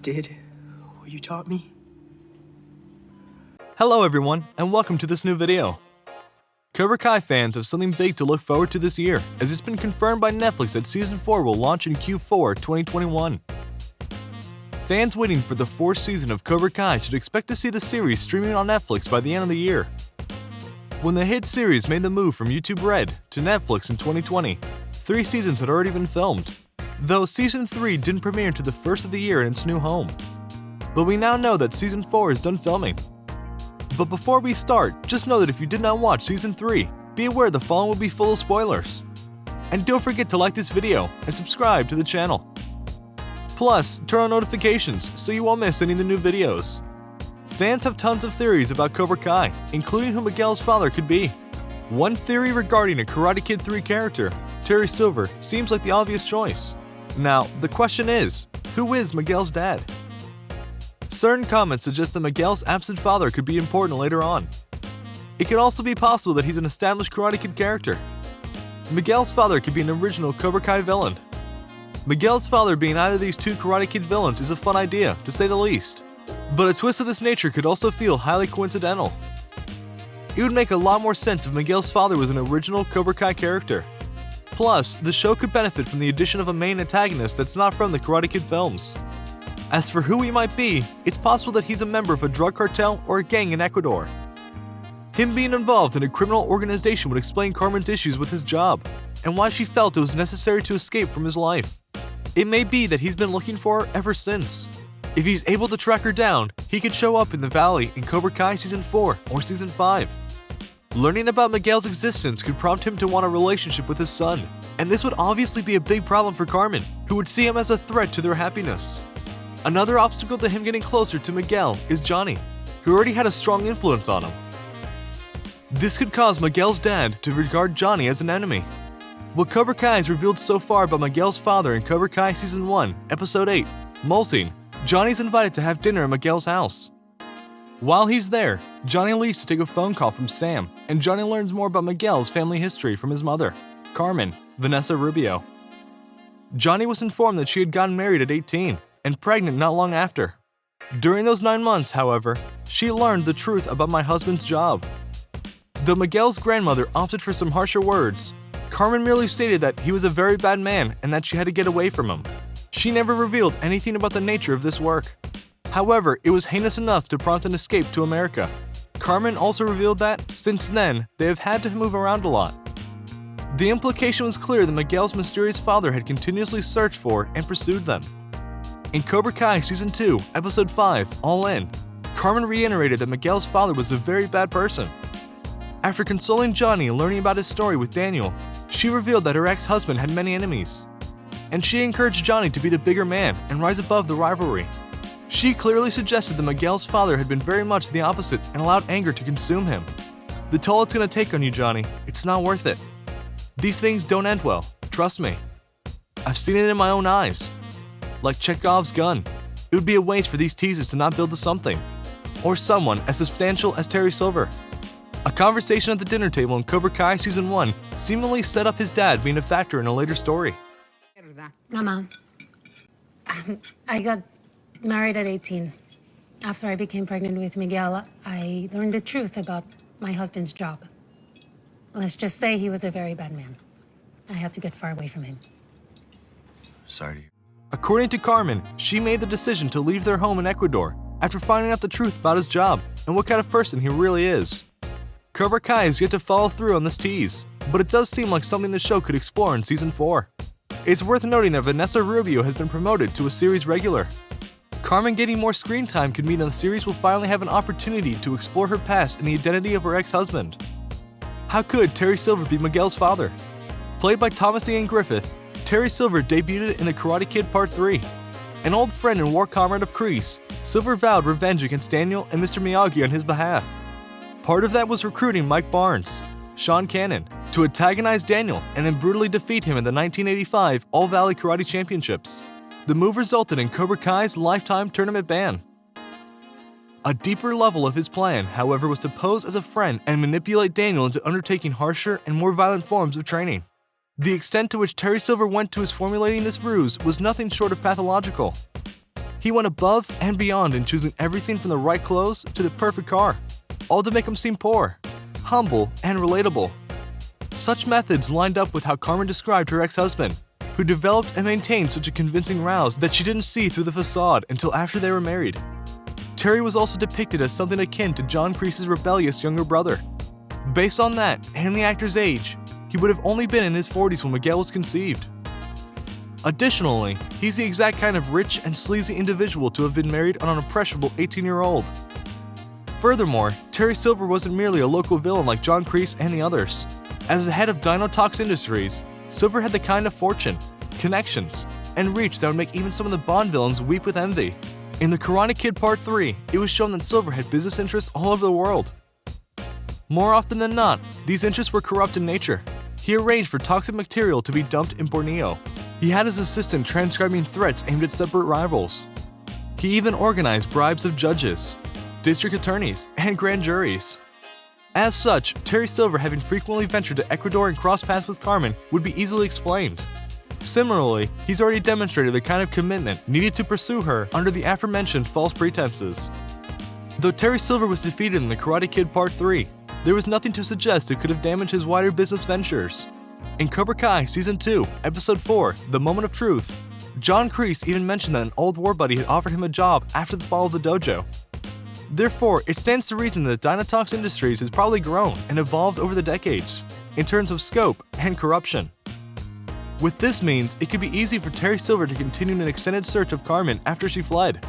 did what you taught me? Hello everyone, and welcome to this new video. Cobra Kai fans have something big to look forward to this year, as it's been confirmed by Netflix that Season 4 will launch in Q4 2021. Fans waiting for the 4th season of Cobra Kai should expect to see the series streaming on Netflix by the end of the year. When the hit series made the move from YouTube Red to Netflix in 2020, 3 seasons had already been filmed, though Season 3 didn't premiere until the first of the year in its new home. But we now know that Season 4 is done filming. But before we start, just know that if you did not watch Season 3, be aware the following will be full of spoilers. And don't forget to like this video and subscribe to the channel. Plus, turn on notifications so you won't miss any of the new videos. Fans have tons of theories about Cobra Kai, including who Miguel's father could be. One theory regarding a Karate Kid 3 character, Terry Silver, seems like the obvious choice. Now, the question is, who is Miguel's dad? Certain comments suggest that Miguel's absent father could be important later on. It could also be possible that he's an established Karate Kid character. Miguel's father could be an original Cobra Kai villain. Miguel's father being either of these 2 Karate Kid villains is a fun idea, to say the least. But a twist of this nature could also feel highly coincidental. It would make a lot more sense if Miguel's father was an original Cobra Kai character. Plus, the show could benefit from the addition of a main antagonist that's not from the Karate Kid films. As for who he might be, it's possible that he's a member of a drug cartel or a gang in Ecuador. Him being involved in a criminal organization would explain Carmen's issues with his job, and why she felt it was necessary to escape from his life. It may be that he's been looking for her ever since. If he's able to track her down, he could show up in the valley in Cobra Kai Season 4 or Season 5. Learning about Miguel's existence could prompt him to want a relationship with his son, and this would obviously be a big problem for Carmen, who would see him as a threat to their happiness. Another obstacle to him getting closer to Miguel is Gianni, who already had a strong influence on him. This could cause Miguel's dad to regard Gianni as an enemy. What Cobra Kai has revealed so far about Miguel's father in Cobra Kai Season 1, Episode 8, Molting, Gianni's invited to have dinner at Miguel's house. While he's there, Gianni leaves to take a phone call from Sam, and Gianni learns more about Miguel's family history from his mother, Carmen, Vanessa Rubio. Gianni was informed that she had gotten married at 18, and pregnant not long after. During those 9 months, however, she learned the truth about my husband's job. Though Miguel's grandmother opted for some harsher words, Carmen merely stated that he was a very bad man and that she had to get away from him. She never revealed anything about the nature of this work. However, it was heinous enough to prompt an escape to America. Carmen also revealed that, since then, they have had to move around a lot. The implication was clear that Miguel's mysterious father had continuously searched for and pursued them. In Cobra Kai Season 2, Episode 5, All In, Carmen reiterated that Miguel's father was a very bad person. After consoling Gianni and learning about his story with Daniel, she revealed that her ex-husband had many enemies. And she encouraged Gianni to be the bigger man and rise above the rivalry. She clearly suggested that Miguel's father had been very much the opposite and allowed anger to consume him. The toll it's going to take on you, Gianni, it's not worth it. These things don't end well, trust me. I've seen it in my own eyes. Like Chekhov's gun, it would be a waste for these teasers to not build to something, or someone as substantial as Terry Silver. A conversation at the dinner table in Cobra Kai Season 1 seemingly set up his dad being a factor in a later story. Mama, I got married at 18. After I became pregnant with Miguel, I learned the truth about my husband's job. Let's just say he was a very bad man. I had to get far away from him. Sorry to hear. According to Carmen, she made the decision to leave their home in Ecuador after finding out the truth about his job and what kind of person he really is. Cobra Kai is yet to follow through on this tease, but it does seem like something the show could explore in Season 4. It's worth noting that Vanessa Rubio has been promoted to a series regular. Carmen getting more screen time could mean that the series will finally have an opportunity to explore her past and the identity of her ex-husband. How could Terry Silver be Miguel's father? Played by Thomas Ian Griffith, Terry Silver debuted in The Karate Kid Part 3. An old friend and war comrade of Kreese, Silver vowed revenge against Daniel and Mr. Miyagi on his behalf. Part of that was recruiting Mike Barnes, Sean Cannon, to antagonize Daniel and then brutally defeat him in the 1985 All-Valley Karate Championships. The move resulted in Cobra Kai's lifetime tournament ban. A deeper level of his plan, however, was to pose as a friend and manipulate Daniel into undertaking harsher and more violent forms of training. The extent to which Terry Silver went to his formulating this ruse was nothing short of pathological. He went above and beyond in choosing everything from the right clothes to the perfect car, all to make him seem poor, humble, and relatable. Such methods lined up with how Carmen described her ex-husband, who developed and maintained such a convincing rouse that she didn't see through the facade until after they were married. Terry was also depicted as something akin to John Kreese's rebellious younger brother. Based on that, and the actor's age, he would have only been in his 40s when Miguel was conceived. Additionally, he's the exact kind of rich and sleazy individual to have been married on an impressionable 18-year-old. Furthermore, Terry Silver wasn't merely a local villain like John Kreese and the others. As the head of Dinotox Industries, Silver had the kind of fortune, connections, and reach that would make even some of the Bond villains weep with envy. In The Karate Kid Part 3, it was shown that Silver had business interests all over the world. More often than not, these interests were corrupt in nature. He arranged for toxic material to be dumped in Borneo. He had his assistant transcribing threats aimed at separate rivals. He even organized bribes of judges, district attorneys, and grand juries. As such, Terry Silver having frequently ventured to Ecuador and cross paths with Carmen would be easily explained. Similarly, he's already demonstrated the kind of commitment needed to pursue her under the aforementioned false pretenses. Though Terry Silver was defeated in The Karate Kid Part 3, there was nothing to suggest it could have damaged his wider business ventures. In Cobra Kai Season 2, Episode 4, The Moment of Truth, John Kreese even mentioned that an old war buddy had offered him a job after the fall of the dojo. Therefore, it stands to reason that Dinotox Industries has probably grown and evolved over the decades, in terms of scope and corruption. With this means, it could be easy for Terry Silver to continue an extended search of Carmen after she fled.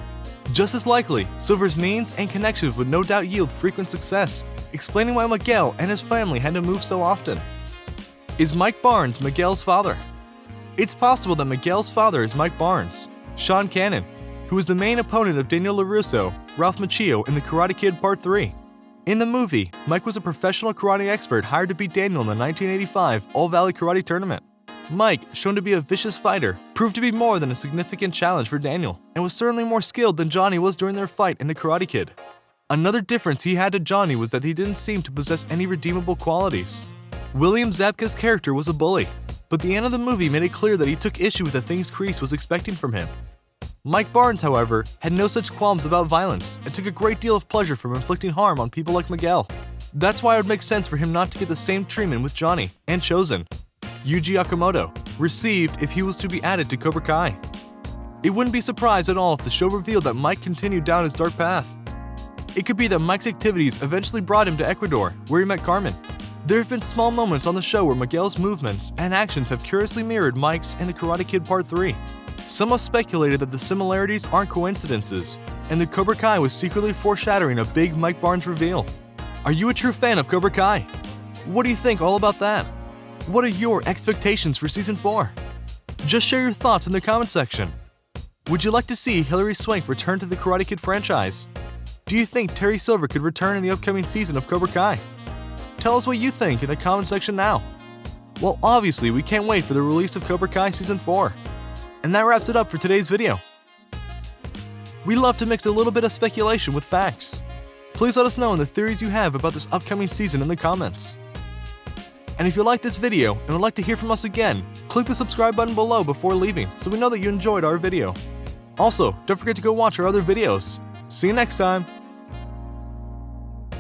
Just as likely, Silver's means and connections would no doubt yield frequent success, explaining why Miguel and his family had to move so often. Is Mike Barnes Miguel's father? It's possible that Miguel's father is Mike Barnes, Sean Cannon, who was the main opponent of Daniel LaRusso, Ralph Macchio in The Karate Kid Part 3. In the movie, Mike was a professional karate expert hired to beat Daniel in the 1985 All-Valley Karate Tournament. Mike, shown to be a vicious fighter, proved to be more than a significant challenge for Daniel, and was certainly more skilled than Gianni was during their fight in The Karate Kid. Another difference he had to Gianni was that he didn't seem to possess any redeemable qualities. William Zabka's character was a bully, but the end of the movie made it clear that he took issue with the things Kreese was expecting from him. Mike Barnes, however, had no such qualms about violence and took a great deal of pleasure from inflicting harm on people like Miguel. That's why it would make sense for him not to get the same treatment with Gianni and Chosen, Yuji Okamoto, received if he was to be added to Cobra Kai. It wouldn't be surprised at all if the show revealed that Mike continued down his dark path. It could be that Mike's activities eventually brought him to Ecuador, where he met Carmen. There have been small moments on the show where Miguel's movements and actions have curiously mirrored Mike's in The Karate Kid Part 3. Some have speculated that the similarities aren't coincidences, and that Cobra Kai was secretly foreshadowing a big Mike Barnes reveal. Are you a true fan of Cobra Kai? What do you think all about that? What are your expectations for Season 4? Just share your thoughts in the comment section. Would you like to see Hilary Swank return to the Karate Kid franchise? Do you think Terry Silver could return in the upcoming season of Cobra Kai? Tell us what you think in the comment section now. Well, obviously, we can't wait for the release of Cobra Kai Season 4. And that wraps it up for today's video. We love to mix a little bit of speculation with facts. Please let us know in the theories you have about this upcoming season in the comments. And if you liked this video and would like to hear from us again, click the subscribe button below before leaving so we know that you enjoyed our video. Also, don't forget to go watch our other videos. See you next time!